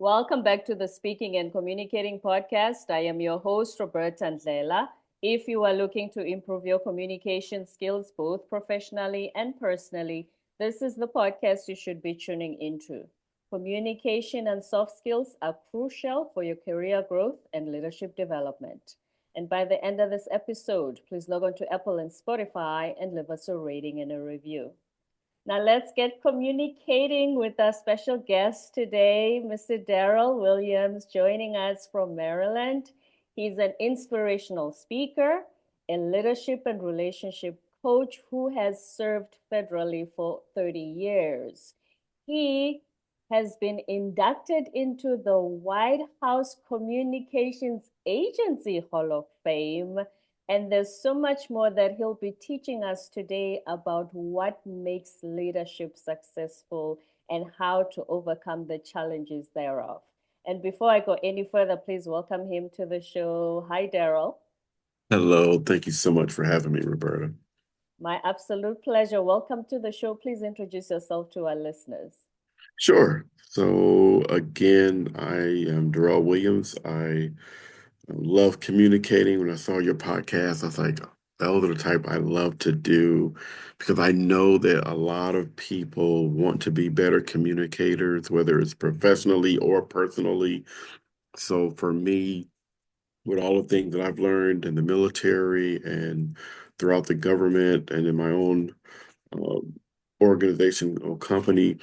Welcome back to the Speaking and Communicating podcast. I am your host, Roberta Ndlela. If you are looking to improve your communication skills, both professionally and personally, this is the podcast you should be tuning into. Communication and soft skills are crucial for your career growth and leadership development. And by the end of this episode, please log on to Apple and Spotify and leave us a rating and a review. Now let's get communicating with our special guest today, Mr. Darrell Williams, joining us from Maryland. He's an inspirational speaker, a leadership and relationship coach who has served federally for 30 years. He has been inducted into the White House Communications Agency Hall of Fame, and there's so much more that he'll be teaching us today about what makes leadership successful and how to overcome the challenges thereof. And before I go any further, please welcome him to the show. Hi, Darrell. Hello, thank you so much for having me, Roberta. My absolute pleasure. Welcome to the show. Please introduce yourself to our listeners. Sure. So again, I am Darrell Williams. I love communicating. When I saw your podcast, I was like, those are the type I love to do because I know that a lot of people want to be better communicators, whether it's professionally or personally. So for me, with all the things that I've learned in the military and throughout the government and in my own um, organization or company,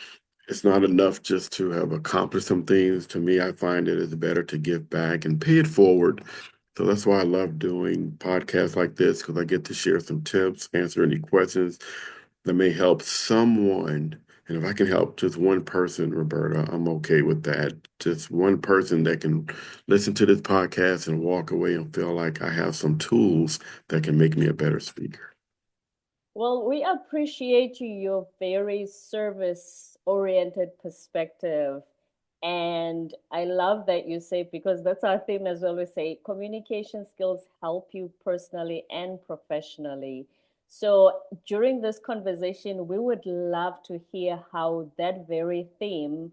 it's not enough just to have accomplished some things. To me, I find it is better to give back and pay it forward. So that's why I love doing podcasts like this because I get to share some tips, answer any questions that may help someone. And if I can help just one person, Roberta, I'm okay with that. Just one person that can listen to this podcast and walk away and feel like I have some tools that can make me a better speaker. Well, we appreciate your very service oriented perspective. And I love that you say, because that's our theme as well. We say communication skills help you personally and professionally. So during this conversation, we would love to hear how that very theme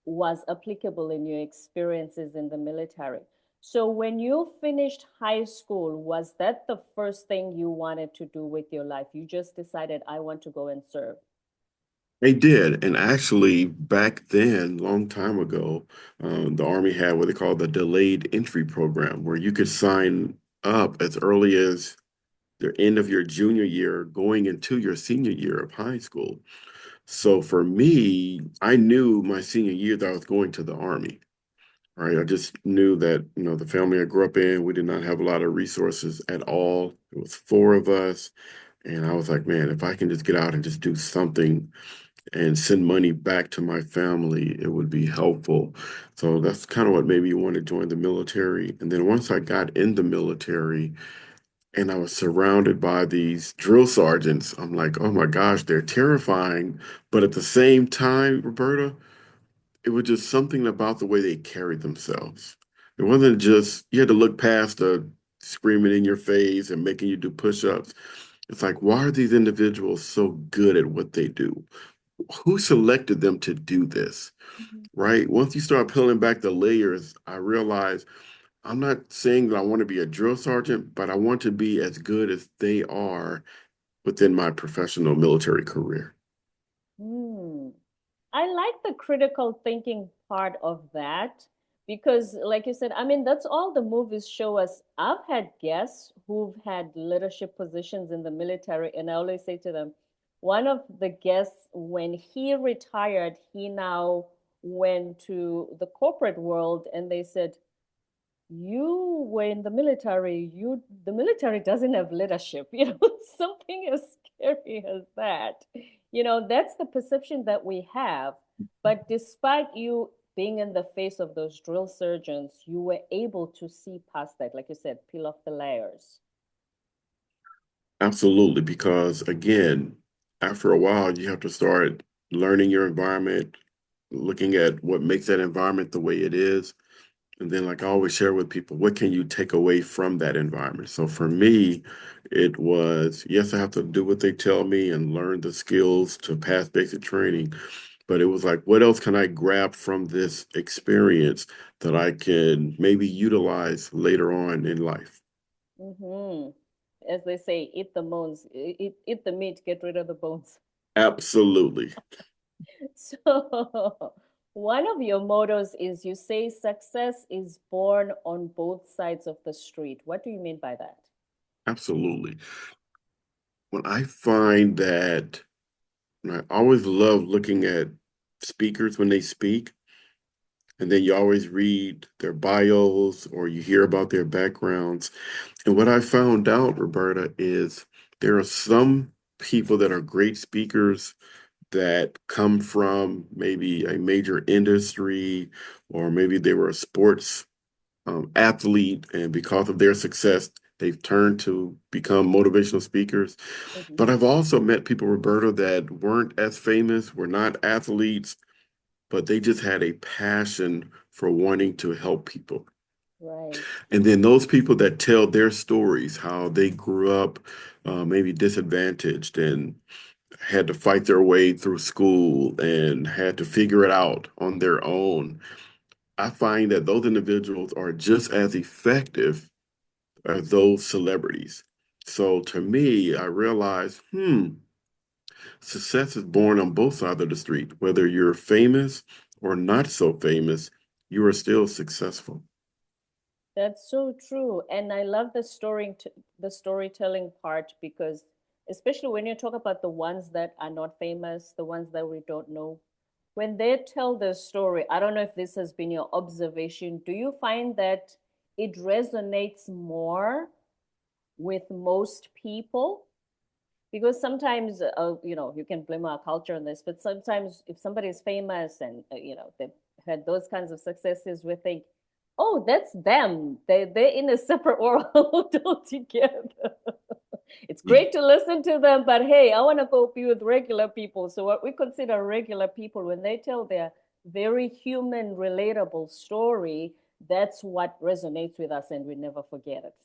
was applicable in your experiences in the military. So, when you finished high school, was that the first thing you wanted to do with your life? You just decided, I want to go and serve. They did. And actually, back then, long time ago, the Army had what they call the delayed entry program, where you could sign up as early as the end of your junior year, going into your senior year of high school. So for me, I knew my senior year that I was going to the Army, right? I just knew that, the family I grew up in, we did not have a lot of resources at all. It was four of us. And I was like, man, if I can just get out and just do something and send money back to my family, it would be helpful. So that's kind of what made me want to join the military. And then once I got in the military and I was surrounded by these drill sergeants, I'm like, oh my gosh, they're terrifying. But at the same time, Roberta, it was just something about the way they carried themselves. It wasn't just, you had to look past the screaming in your face and making you do push-ups. It's like, why are these individuals so good at what they do? Who selected them to do this, Mhm. right? Once you start peeling back the layers, I realize I'm not saying that I want to be a drill sergeant, but I want to be as good as they are within my professional military career. Hmm. I like the critical thinking part of that because, like you said, I mean, that's all the movies show us. I've had guests who've had leadership positions in the military, and I always say to them, one of the guests, when he retired, he now went to the corporate world, and they said, you were in the military, the military doesn't have leadership, something as scary as that. That's the perception that we have. But despite you being in the face of those drill surgeons, you were able to see past that, like you said, peel off the layers. Absolutely, because again, after a while, you have to start learning your environment, looking at what makes that environment the way it is. And then, like I always share with people, what can you take away from that environment? So for me, it was, yes, I have to do what they tell me and learn the skills to pass basic training. but it was like, what else can I grab from this experience that I can maybe utilize later on in life? Mm-hmm. As they say, eat the bones, eat the meat, get rid of the bones. Absolutely. So, one of your mottos is you say success is born on both sides of the street. What do you mean by that? Absolutely. When I find that, and I always love looking at speakers when they speak, and then you always read their bios or you hear about their backgrounds. And what I found out, Roberta, is there are some people that are great speakers that come from maybe a major industry, or maybe they were a sports athlete, and because of their success, they've turned to become motivational speakers. Hmm. But I've also met people, Roberta, that weren't as famous, were not athletes, but they just had a passion for wanting to help people. Right. And then those people that tell their stories, how they grew up maybe disadvantaged and had to fight their way through school and had to figure it out on their own. I find that those individuals are just as effective as those celebrities. So to me, I realized, success is born on both sides of the street. Whether you're famous or not so famous, you are still successful. That's so true. And I love the storytelling part because especially when you talk about the ones that are not famous, the ones that we don't know, when they tell their story, I don't know if this has been your observation, do you find that it resonates more with most people? Because sometimes you can blame our culture on this, but sometimes if somebody is famous and they've had those kinds of successes, we think, oh, that's them, they're in a separate world altogether. It's great to listen to them, but hey, I want to go be with regular people. So what we consider regular people, when they tell their very human relatable story, that's what resonates with us and we never forget it.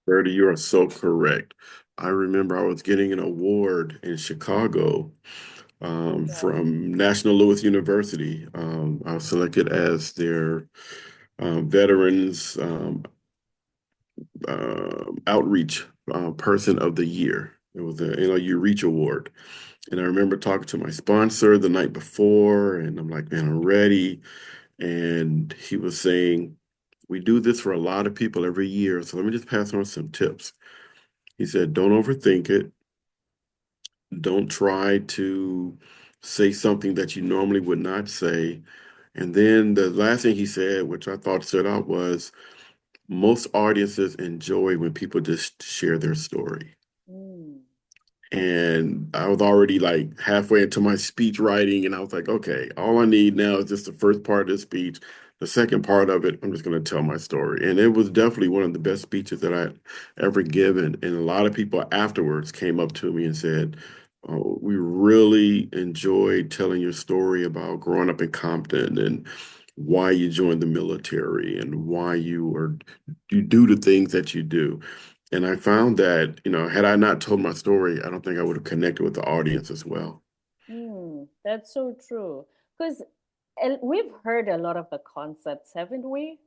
Bertie, you are so correct. I remember I was getting an award in Chicago Wow. from National Louis University. I was selected as their Veterans Outreach Person of the Year. It was a you Reach Award. And I remember talking to my sponsor the night before, and I'm like, man, I'm ready. And he was saying, we do this for a lot of people every year. So let me just pass on some tips. He said, don't overthink it. Don't try to say something that you normally would not say. And then the last thing he said, which I thought stood out, was most audiences enjoy when people just share their story. Mm. And I was already like halfway into my speech writing, and I was like, okay, all I need now is just the first part of the speech. The second part of it, I'm just going to tell my story. And it was definitely one of the best speeches that I ever given. And a lot of people afterwards came up to me and said, oh, we really enjoyed telling your story about growing up in Compton and why you joined the military and why you do the things that you do. And I found that, had I not told my story, I don't think I would have connected with the audience as well. That's so true. Because we've heard a lot of the concepts, haven't we?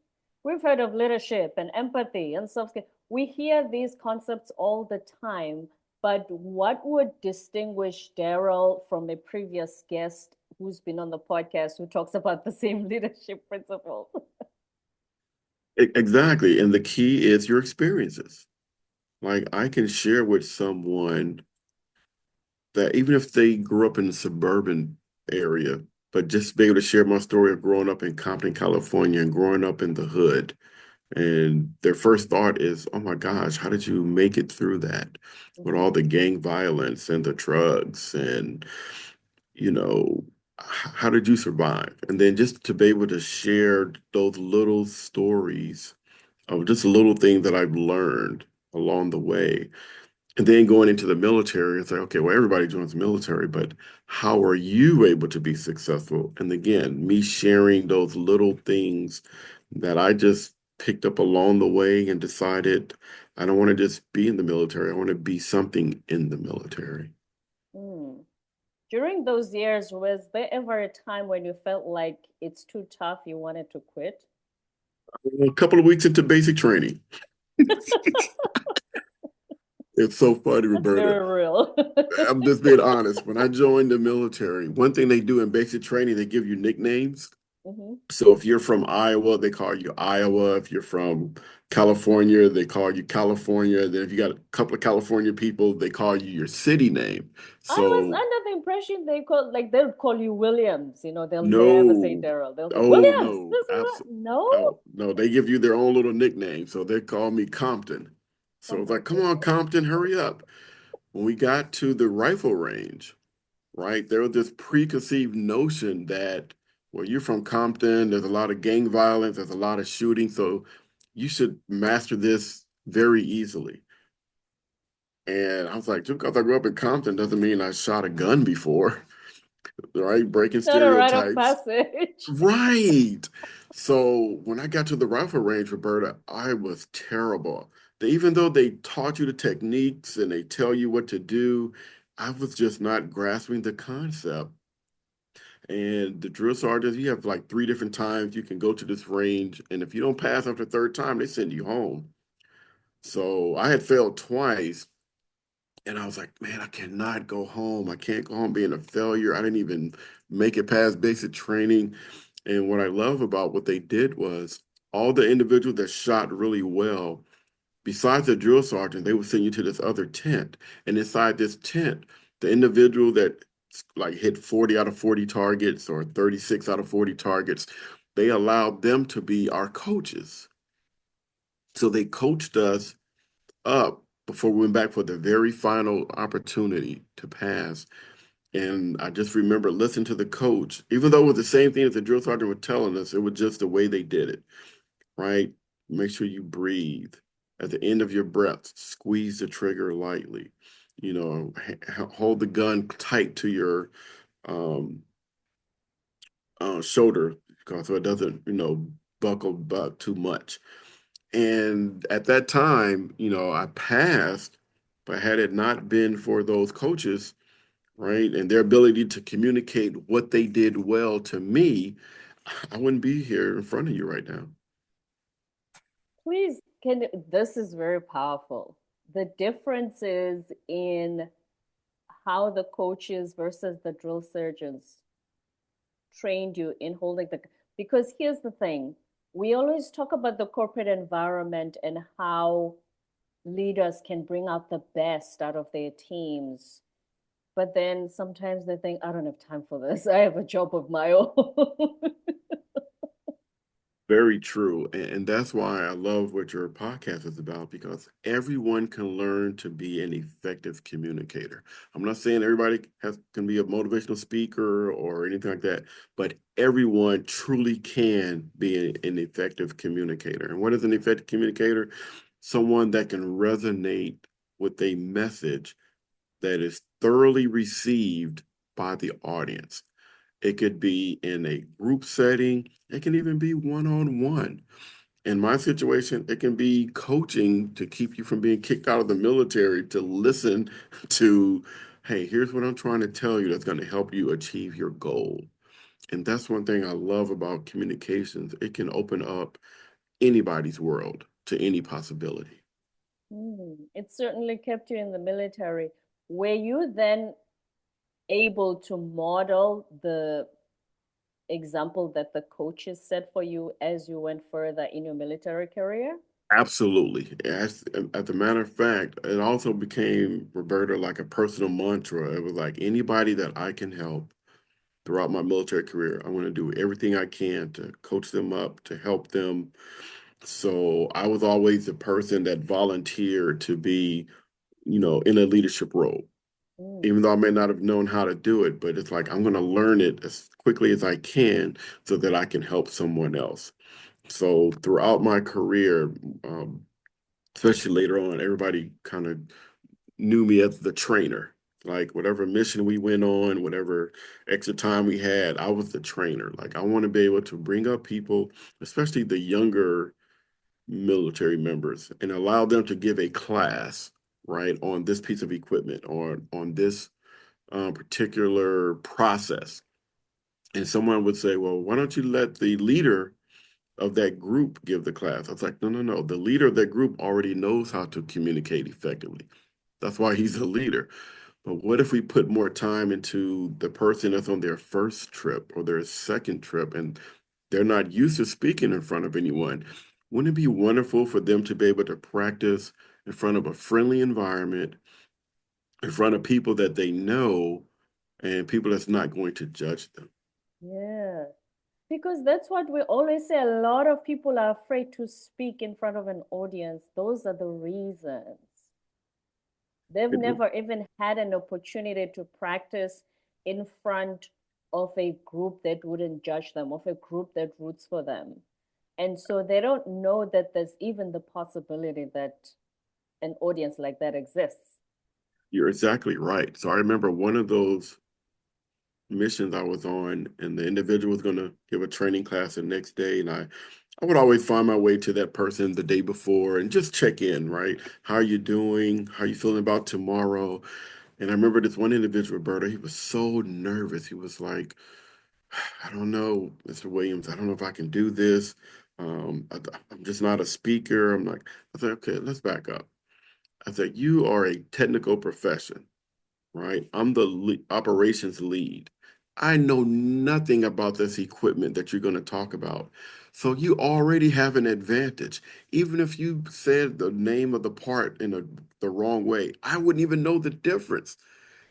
We've heard of leadership and empathy and soft skills. We hear these concepts all the time, but what would distinguish Darrell from a previous guest who's been on the podcast who talks about the same leadership principles? Exactly. And the key is your experiences. Like I can share with someone that even if they grew up in a suburban area, but just be able to share my story of growing up in Compton, California and growing up in the hood. And their first thought is, oh my gosh, how did you make it through that with all Mhm. the gang violence and the drugs and, you know, how did you survive? And then just to be able to share those little stories of just little things that I've learned along the way. And then going into the military, it's like, okay, well, everybody joins the military, but how are you able to be successful? And again, me sharing those little things that I just picked up along the way and decided I don't want to just be in the military. I want to be something in the military. Mm. During those years, was there ever a time when you felt like it's too tough, you wanted to quit? A couple of weeks into basic training. It's so funny, That's Roberta. very real. I'm just being honest. When I joined the military, one thing they do in basic training, they give you nicknames. Hmm. So if you're from Iowa, they call you Iowa. If you're from California, they call you California. Then if you got a couple of California people, they call you your city name. I was So under the impression they'll call you Williams. They'll never say no, Darrell. They'll say oh Williams. no, This is what? absolutely. No. Oh no, they give you their own little nickname. So they call me Compton. Oh So it's my like, come on, goodness. Compton, hurry up. When we got to the rifle range, right? There was this preconceived notion that, well, you're from Compton, there's a lot of gang violence, there's a lot of shooting, so you should master this very easily. And I was like, just because I grew up in Compton doesn't mean I shot a gun before, right? Breaking Not a rite of stereotypes. passage. Right. So when I got to the rifle range, Roberta, I was terrible. Even though they taught you the techniques and they tell you what to do, I was just not grasping the concept. And the drill sergeants, you have like three different times you can go to this range. And if you don't pass after the third time, they send you home. So I had failed twice. And I was like, man, I cannot go home. I can't go home being a failure. I didn't even make it past basic training. And what I love about what they did was all the individuals that shot really well, besides the drill sergeant, they would send you to this other tent. And inside this tent, the individual that like hit 40 out of 40 targets or 36 out of 40 targets, they allowed them to be our coaches. So they coached us up before we went back for the very final opportunity to pass. And I just remember listening to the coach, even though it was the same thing that the drill sergeant was telling us, it was just the way they did it, right? Make sure you breathe. At the end of your breath, squeeze the trigger lightly. Hold the gun tight to your um, shoulder so it doesn't, buckle buck too much. And at that time, I passed, but had it not been for those coaches, right, and their ability to communicate what they did well to me, I wouldn't be here in front of you right now. Please, this is very powerful. The differences in how the coaches versus the drill surgeons trained you in holding the, because here's the thing, we always talk about the corporate environment and how leaders can bring out the best out of their teams, but then sometimes they think, I don't have time for this, I have a job of my own. Very true. And that's why I love what your podcast is about because everyone can learn to be an effective communicator. I'm not saying everybody can be a motivational speaker or anything like that, but everyone truly can be an effective communicator. And what is an effective communicator? Someone that can resonate with a message that is thoroughly received by the audience. It could be in a group setting. It can even be one-on-one. In my situation, it can be coaching to keep you from being kicked out of the military to listen to, hey, here's what I'm trying to tell you that's going to help you achieve your goal. And that's one thing I love about communications. It can open up anybody's world to any possibility. It certainly kept you in the military. Were you then able to model the example that the coaches set for you as you went further in your military career? Absolutely. As a matter of fact, it also became, Roberta, like a personal mantra. It was like anybody that I can help throughout my military career, I want to do everything I can to coach them up, to help them. So I was always the person that volunteered to be, in a leadership role. Mm. Even though I may not have known how to do it, but it's like I'm going to learn it as quickly as I can so that I can help someone else. So throughout my career, um, especially later on, everybody kind of knew me as the trainer. Like whatever mission we went on, whatever extra time we had, I was the trainer. Like I want to be able to bring up people, especially the younger military members, and allow them to give a class, right, on this piece of equipment or on this particular process. And someone would say, well, why don't you let the leader of that group give the class? I was like, no, no, no. The leader of that group already knows how to communicate effectively. That's why he's a leader. But what if we put more time into the person that's on their first trip or their second trip and they're not used to speaking in front of anyone? Wouldn't it be wonderful for them to be able to practice in front of a friendly environment, in front of people that they know, and people that's not going to judge them? Yeah. Because that's what we always say. A lot of people are afraid to speak in front of an audience. Those are the reasons. They've It, never even had an opportunity to practice in front of a group that wouldn't judge them, of a group that roots for them. And so they don't know that there's even the possibility that an audience like that exists. you're exactly right. So I remember one of those missions I was on, and the individual was going to give a training class the next day, and I would always find my way to that person the day before and just check in, right? How are you doing? How are you feeling about tomorrow? And I remember this one individual, Roberta, he was so nervous. He was like, I don't know, Mr. Williams, I don't know if I can do this. I'm just not a speaker. I said, okay, let's back up. I said, you are a technical profession, right? I'm the operations lead. I know nothing about this equipment that you're going to talk about. So you already have an advantage. Even if you said the name of the part in the wrong way, I wouldn't even know the difference.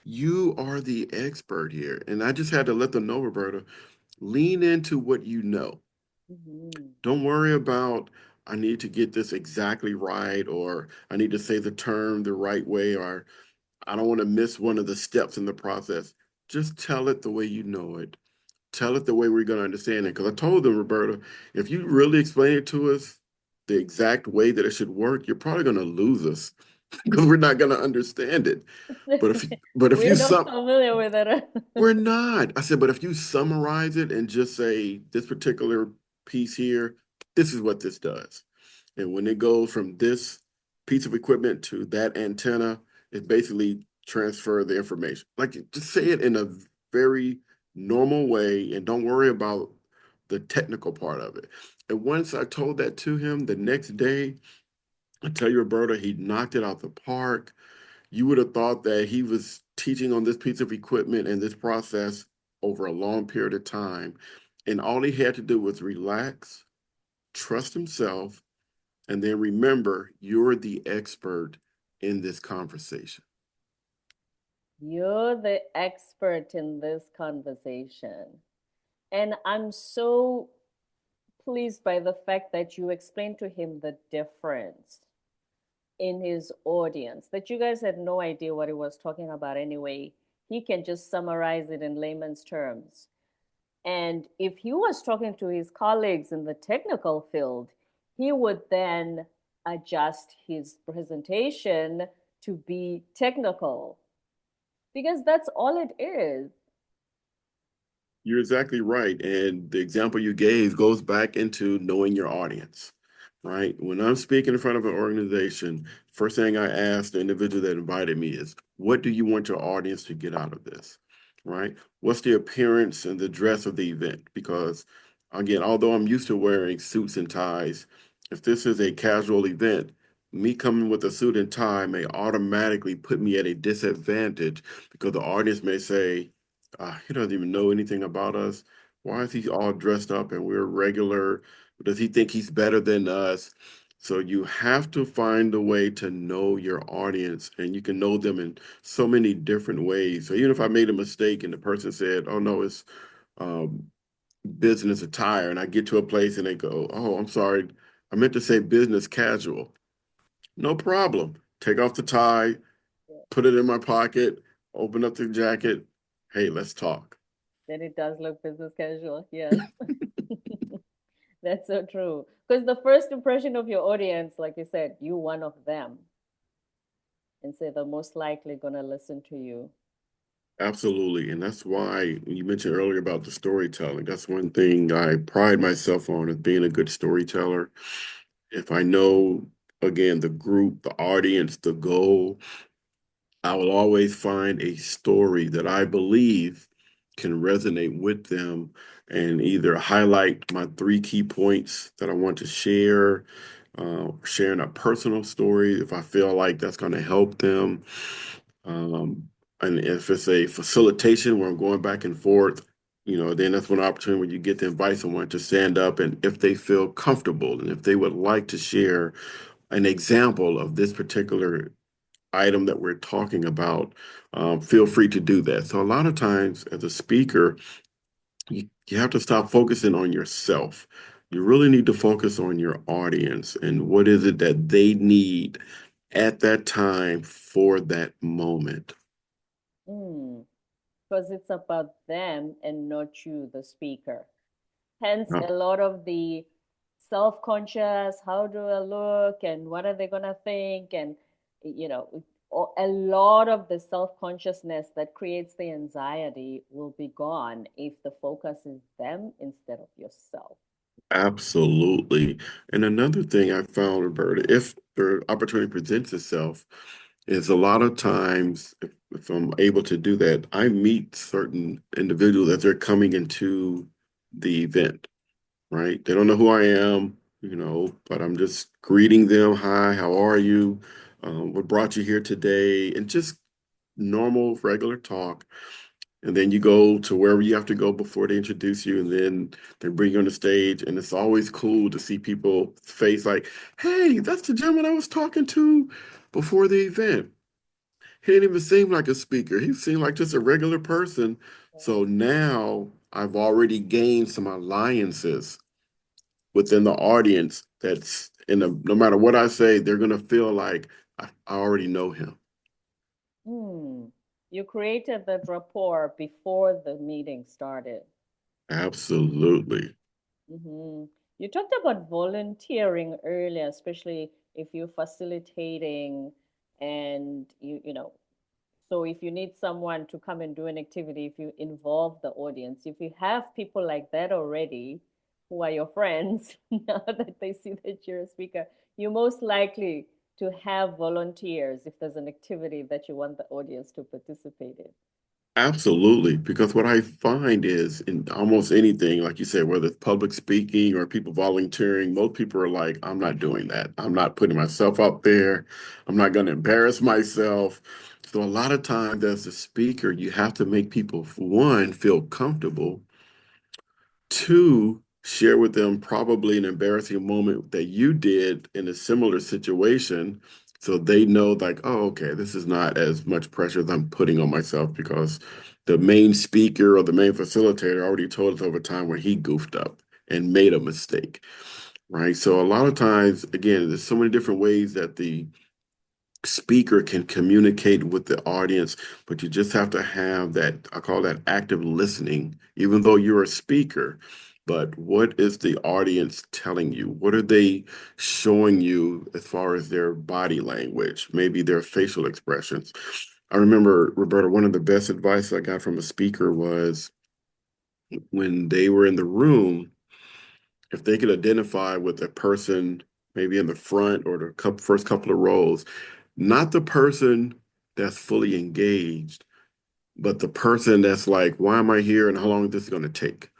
You are the expert here. And I just had to let them know, Roberta, lean into what you know. Mhm. Don't worry about, I need to get this exactly right, or I need to say the term the right way, or I don't want to miss one of the steps in the process. Just tell it the way you know it. Tell it the way we're going to understand it. Because I told them, Roberta, if you really explain it to us the exact way that it should work, you're probably going to lose us because we're not going to understand it. But if you We're not sum, familiar with it. we're not. I said, but if you summarize it and just say this particular piece here, this is what this does. And when it goes from this piece of equipment to that antenna, it basically transfer the information. Like just say it in a very normal way and don't worry about the technical part of it. And once I told that to him the next day, I tell you, Roberta, he knocked it out the park. You would have thought that he was teaching on this piece of equipment and this process over a long period of time. And all he had to do was relax, trust himself, and then remember, you're the expert in this conversation. You're the expert in this conversation. And I'm so pleased by the fact that you explained to him the difference in his audience, that you guys had no idea what he was talking about anyway. He can just summarize it in layman's terms. And if he was talking to his colleagues in the technical field, he would then adjust his presentation to be technical because that's all it is. You're exactly right. And the example you gave goes back into knowing your audience, right? When I'm speaking in front of an organization, first thing I ask the individual that invited me is, what do you want your audience to get out of this, right? What's the appearance and the dress of the event? Because again, although I'm used to wearing suits and ties, if this is a casual event, me coming with a suit and tie may automatically put me at a disadvantage because the audience may say, he doesn't even know anything about us. Why is he all dressed up and we're regular? Does he think he's better than us? So you have to find a way to know your audience, and you can know them in so many different ways. So even if I made a mistake and the person said, "Oh no, it's um, business attire," and I get to a place and they go, "Oh, I'm sorry, I meant to say business casual." No problem. Take off the tie, put it in my pocket, open up the jacket. Hey, let's talk. Then it does look business casual. Yes, that's so true. Because the first impression of your audience, like you said, you one of them, and so they're most likely gonna listen to you. Absolutely. And that's why when you mentioned earlier about the storytelling, that's one thing I pride myself on is being a good storyteller. If I know, again, the group, the audience, the goal, I will always find a story that I believe can resonate with them and either highlight my three key points that I want to share, sharing a personal story if I feel like that's going to help them. Um, and if it's a facilitation where I'm going back and forth, then that's one opportunity where you get to invite someone to stand up and if they feel comfortable and if they would like to share an example of this particular item that we're talking about, feel free to do that. So a lot of times as a speaker, you have to stop focusing on yourself. You really need to focus on your audience and what is it that they need at that time for that moment. Mm, because it's about them and not you, the speaker. Hence, Uh, a lot of the self-conscious, how do I look and what are they gonna think? And, you know, a lot of the self-consciousness that creates the anxiety will be gone if the focus is them instead of yourself. Absolutely. And another thing I found, Roberta, if the opportunity presents itself, is a lot of times, if I'm able to do that, I meet certain individuals as they're coming into the event, right? They don't know who I am, but I'm just greeting them. Hi, how are you? What brought you here today? And just normal, regular talk. And then you go to wherever you have to go before they introduce you, and then they bring you on the stage. And it's always cool to see people's face like, hey, that's the gentleman I was talking to before the event. He didn't even seem like a speaker. He seemed like just a regular person. So now I've already gained some alliances within the audience that's no matter what I say, they're gonna feel like I already know him. Hmm. You created that rapport before the meeting started. Absolutely. You talked about volunteering earlier, especially if you're facilitating and so if you need someone to come and do an activity, if you involve the audience, if you have people like that already who are your friends, now that they see that you're a speaker, you're most likely to have volunteers if there's an activity that you want the audience to participate in. Absolutely, because what I find is in almost anything, like you said, whether it's public speaking or people volunteering, most people are like, I'm not doing that. I'm not putting myself out there. I'm not going to embarrass myself. So a lot of times as a speaker, you have to make people, one, feel comfortable. Two, share with them probably an embarrassing moment that you did in a similar situation so they know, like, oh, okay, this is not as much pressure as I'm putting on myself because the main speaker or the main facilitator already told us over time when he goofed up and made a mistake, right? So a lot of times, again, there's so many different ways that the speaker can communicate with the audience, but you just have to have that, I call that active listening, even though you're a speaker. But what is the audience telling you? What are they showing you as far as their body language, maybe their facial expressions? I remember, Roberta, one of the best advice I got from a speaker was when they were in the room, if they could identify with a person maybe in the front or the first couple of rows, not the person that's fully engaged, but the person that's like, why am I here and how long is this going to take?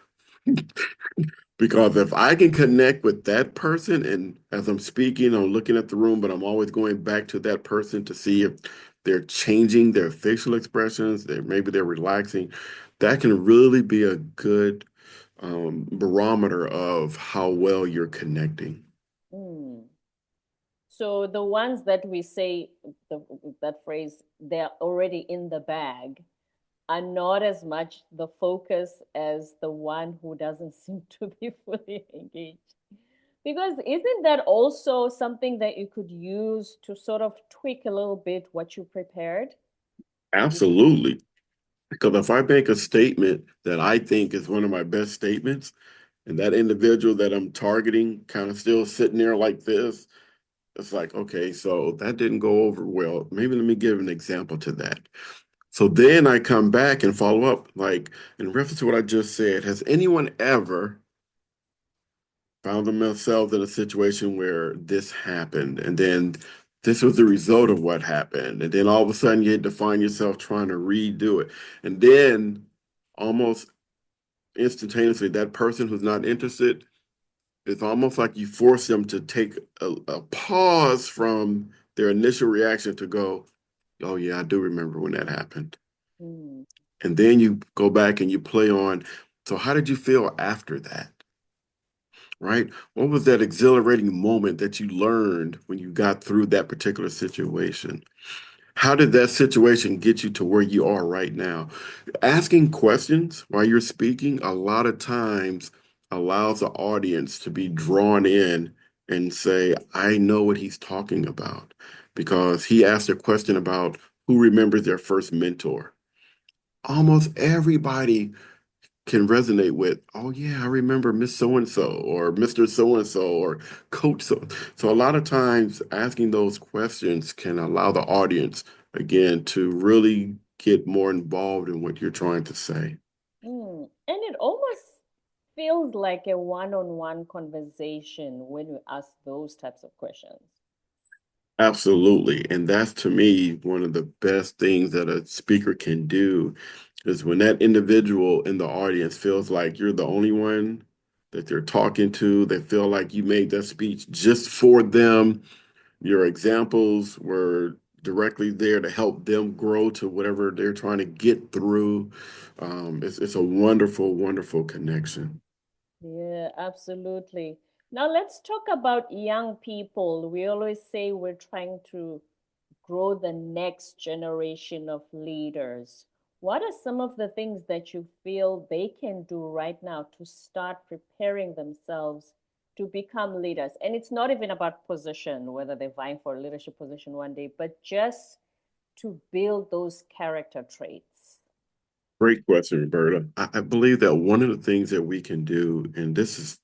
Because if I can connect with that person and as I'm speaking, I'm looking at the room, but I'm always going back to that person to see if they're changing their facial expressions, maybe they're relaxing, that can really be a good barometer of how well you're connecting. Mm. So the ones that we say that phrase, they're already in the bag, are not as much the focus as the one who doesn't seem to be fully engaged. Because isn't that also something that you could use to sort of tweak a little bit what you prepared? Absolutely. Because if I make a statement that I think is one of my best statements, and that individual that I'm targeting kind of still sitting there like this, it's like, okay, so that didn't go over well. Maybe let me give an example to that. So then I come back and follow up, like in reference to what I just said, has anyone ever found themselves in a situation where this happened? And then this was the result of what happened. And then all of a sudden you had to find yourself trying to redo it. And then almost instantaneously, that person who's not interested, it's almost like you force them to take a pause from their initial reaction to go, oh, yeah, I do remember when that happened. Mm. And then you go back and you play on, so how did you feel after that? Right? What was that exhilarating moment that you learned when you got through that particular situation? How did that situation get you to where you are right now? Asking questions while you're speaking a lot of times allows the audience to be drawn in and say, I know what he's talking about because he asked a question about who remembers their first mentor. Almost everybody can resonate with, oh yeah, I remember Miss So and so or Mr. So and so or Coach so. So a lot of times asking those questions can allow the audience again to really get more involved in what you're trying to say. Mm. And it almost feels like a one-on-one conversation when you ask those types of questions. Absolutely. And that's to me one of the best things that a speaker can do is when that individual in the audience feels like you're the only one that they're talking to, they feel like you made that speech just for them. Your examples were directly there to help them grow to whatever they're trying to get through. It's a wonderful, wonderful connection. Yeah, absolutely. Now let's talk about young people. We always say we're trying to grow the next generation of leaders. What are some of the things that you feel they can do right now to start preparing themselves to become leaders? And it's not even about position, whether they're vying for a leadership position one day, but just to build those character traits. Great question, Roberta. I believe that one of the things that we can do, and this is,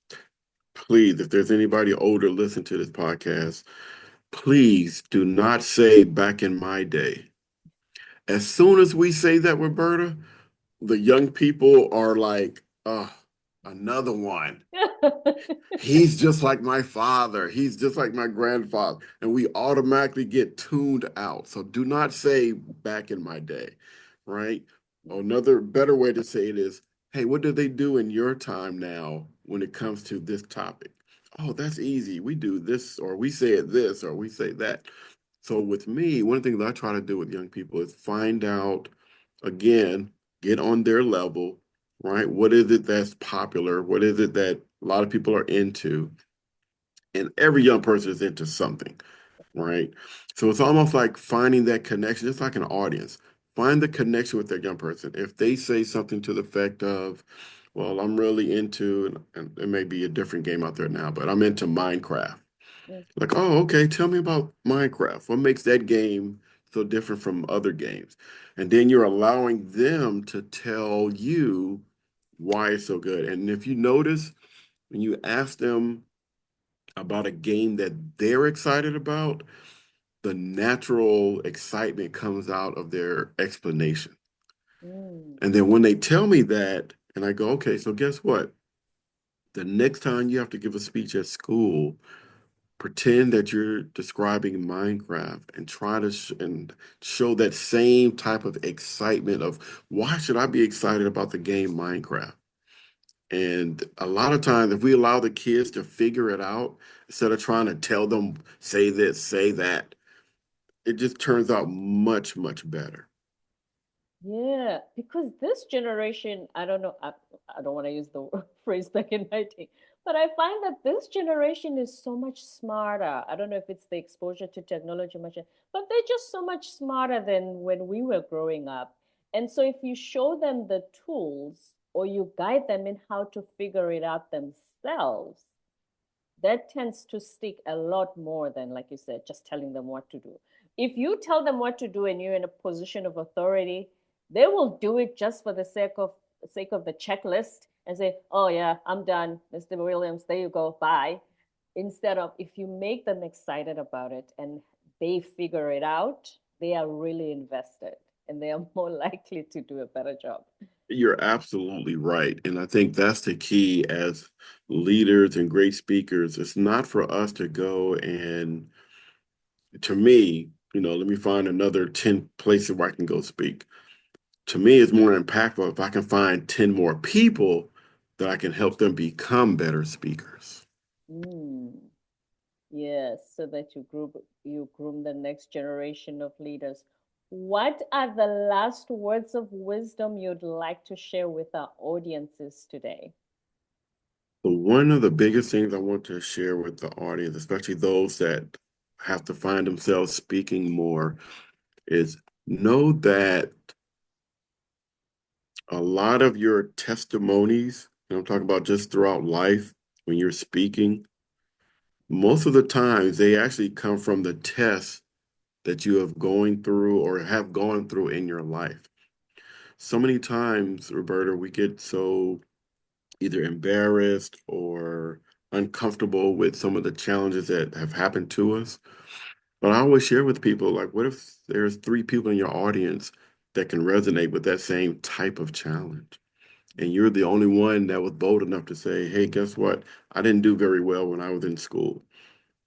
please, if there's anybody older listen to this podcast, please do not say back in my day. As soon as we say that, Roberta, the young people are like, another one. He's just like my father. He's just like my grandfather. And we automatically get tuned out. So do not say back in my day, right? Another better way to say it is, hey, what do they do in your time now when it comes to this topic? Oh, that's easy. We do this, or we say it this, or we say that. So with me, one of the things I try to do with young people is find out, again, get on their level, right? What is it that's popular? What is it that a lot of people are into? And every young person is into something, right? So it's almost like finding that connection, just like an audience. Find the connection with that young person. If they say something to the effect of, well, I'm really into, and it may be a different game out there now, but I'm into Minecraft. Like, oh, okay, tell me about Minecraft. What makes that game so different from other games? And then you're allowing them to tell you why it's so good. And if you notice, when you ask them about a game that they're excited about, the natural excitement comes out of their explanation. Mm. And then when they tell me that, and I go, okay, so guess what? The next time you have to give a speech at school, pretend that you're describing Minecraft and try to and show that same type of excitement of why should I be excited about the game Minecraft? And a lot of times, if we allow the kids to figure it out instead of trying to tell them, say this, say that, it just turns out much, much better. Yeah, because this generation, I don't know, I don't want to use the phrase back in my day, but I find that this generation is so much smarter. I don't know if it's the exposure to technology much, but they're just so much smarter than when we were growing up. And so if you show them the tools or you guide them in how to figure it out themselves, that tends to stick a lot more than, like you said, just telling them what to do. If you tell them what to do and you're in a position of authority, they will do it just for the sake of the checklist and say, "Oh yeah, I'm done, Mr. Williams. There you go, bye." Instead of if you make them excited about it and they figure it out, they are really invested and they are more likely to do a better job. You're absolutely right. And I think that's the key as leaders and great speakers. It's not for us to go and To me, let me find another 10 places where I can go speak. To me, it's more impactful if I can find 10 more people that I can help them become better speakers. Mm, yes, so that you groom the next generation of leaders. What are the last words of wisdom you'd like to share with our audiences today? But one of the biggest things I want to share with the audience, especially those that have to find themselves speaking more, is know that a lot of your testimonies, and I'm talking about just throughout life when you're speaking, most of the times they actually come from the tests that you have going through or have gone through in your life. So many times, Roberta, we get so either embarrassed or uncomfortable with some of the challenges that have happened to us. But I always share with people, like, what if there's three people in your audience that can resonate with that same type of challenge? And you're the only one that was bold enough to say, hey, guess what? I didn't do very well when I was in school.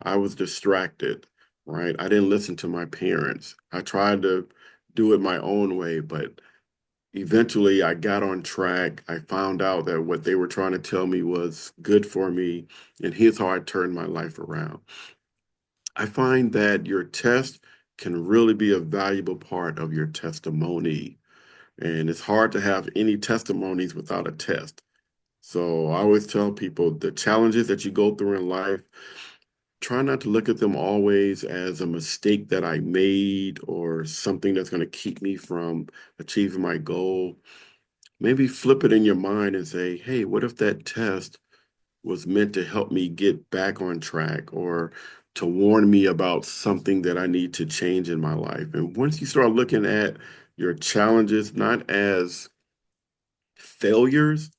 I was distracted, right? I didn't listen to my parents. I tried to do it my own way, but eventually I got on track. I found out that what they were trying to tell me was good for me. And here's how I turned my life around. I find that your test can really be a valuable part of your testimony. And it's hard to have any testimonies without a test. So I always tell people the challenges that you go through in life, try not to look at them always as a mistake that I made or something that's going to keep me from achieving my goal. Maybe flip it in your mind and say, hey, what if that test was meant to help me get back on track or to warn me about something that I need to change in my life? And once you start looking at your challenges not as failures,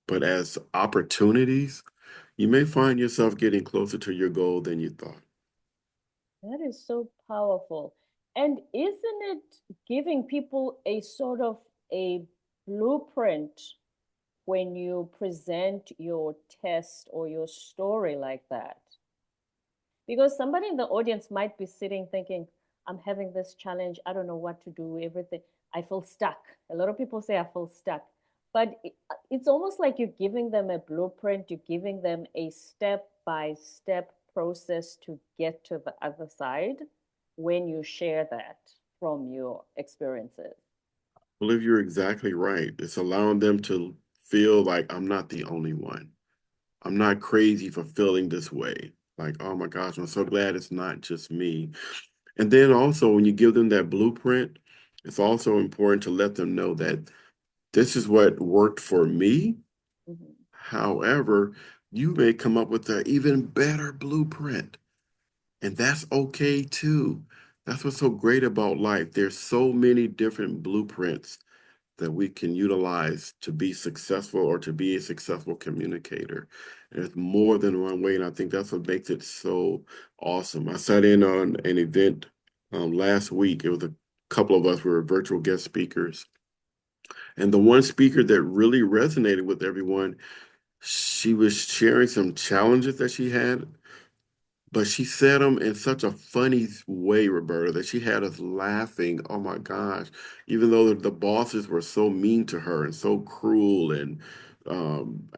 but as opportunities, you may find yourself getting closer to your goal than you thought. That is so powerful. And isn't it giving people a sort of a blueprint when you present your test or your story like that? Because somebody in the audience might be sitting thinking, I'm having this challenge. I don't know what to do, everything. I feel stuck. A lot of people say, I feel stuck. But it's almost like you're giving them a blueprint, you're giving them a step by step process to get to the other side when you share that from your experiences. Well, if you're exactly right, it's allowing them to feel like I'm not the only one. I'm not crazy for feeling this way. Like, oh my gosh, I'm so glad it's not just me. And then also, when you give them that blueprint, it's also important to let them know that this is what worked for me. Mhm. However, you may come up with an even better blueprint, and that's okay too. That's what's so great about life. There's so many different blueprints that we can utilize to be successful or to be a successful communicator. And it's more than one way, and I think that's what makes it so awesome. I sat in on an event last week. It was a couple of us were virtual guest speakers, and the one speaker that really resonated with everyone, she was sharing some challenges that she had, but she said them in such a funny way, Roberta, that she had us laughing. Oh my gosh. Even though the bosses were so mean to her and so cruel and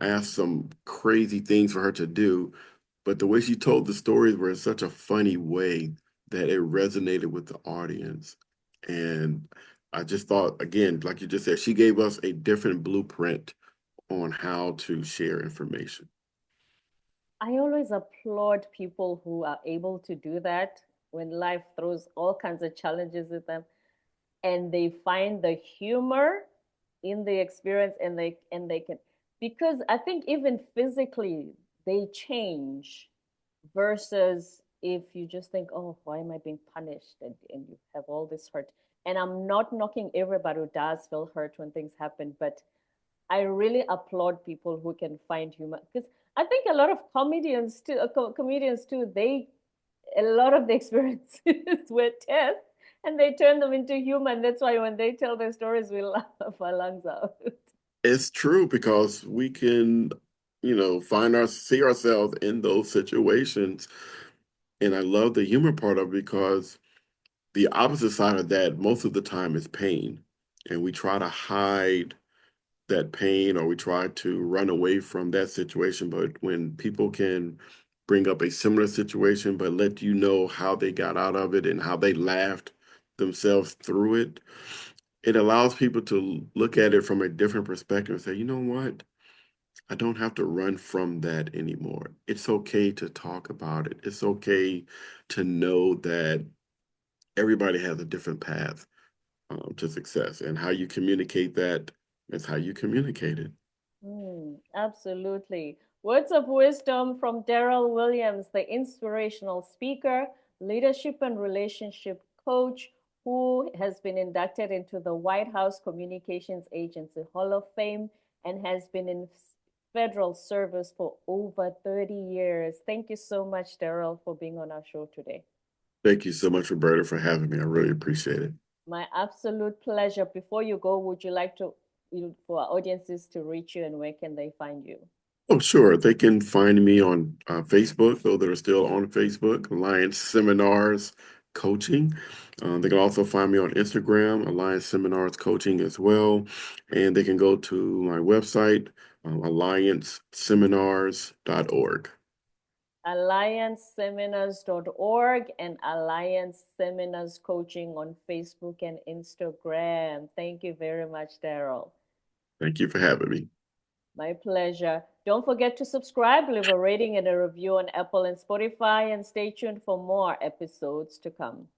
asked some crazy things for her to do. But the way she told the stories were in such a funny way that it resonated with the audience. And I just thought, again, like you just said, she gave us a different blueprint on how to share information. I always applaud people who are able to do that when life throws all kinds of challenges at them and they find the humor in the experience and they can, because I think even physically they change versus if you just think, oh, why am I being punished, and you have all this hurt. And I'm not knocking everybody who does feel hurt when things happen, but I really applaud people who can find humor, because I think a lot of comedians too, comedians too, they, a lot of the experiences were tests and they turn them into humor. And that's why when they tell their stories, we laugh our lungs out. It's true because we can, see ourselves in those situations. And I love the humor part of it because the opposite side of that most of the time is pain. And we try to hide that pain or we try to run away from that situation. But when people can bring up a similar situation, but let you know how they got out of it and how they laughed themselves through it, it allows people to look at it from a different perspective and say, you know what? I don't have to run from that anymore. It's okay to talk about it. It's okay to know that everybody has a different path to success, and how you communicate that is how you communicate it. Absolutely. Words of wisdom from Darrell Williams, the inspirational speaker, leadership and relationship coach, who has been inducted into the White House Communications Agency Hall of Fame and has been in federal service for over 30 years. Thank you so much, Darrell, for being on our show today. Thank you so much, Roberta, for having me. I really appreciate it. My absolute pleasure. Before you go, would you like to, for our audiences to reach you and where can they find you? Oh, sure. They can find me on Facebook, those that are still on Facebook, Alliance Seminars Coaching. They can also find me on Instagram, Alliance Seminars Coaching as well. And they can go to my website, allianceseminars.org. AllianceSeminars.org and Alliance Seminars Coaching on Facebook and Instagram. Thank you very much, Darrell. Thank you for having me. My pleasure. Don't forget to subscribe, leave a rating and a review on Apple and Spotify, and stay tuned for more episodes to come.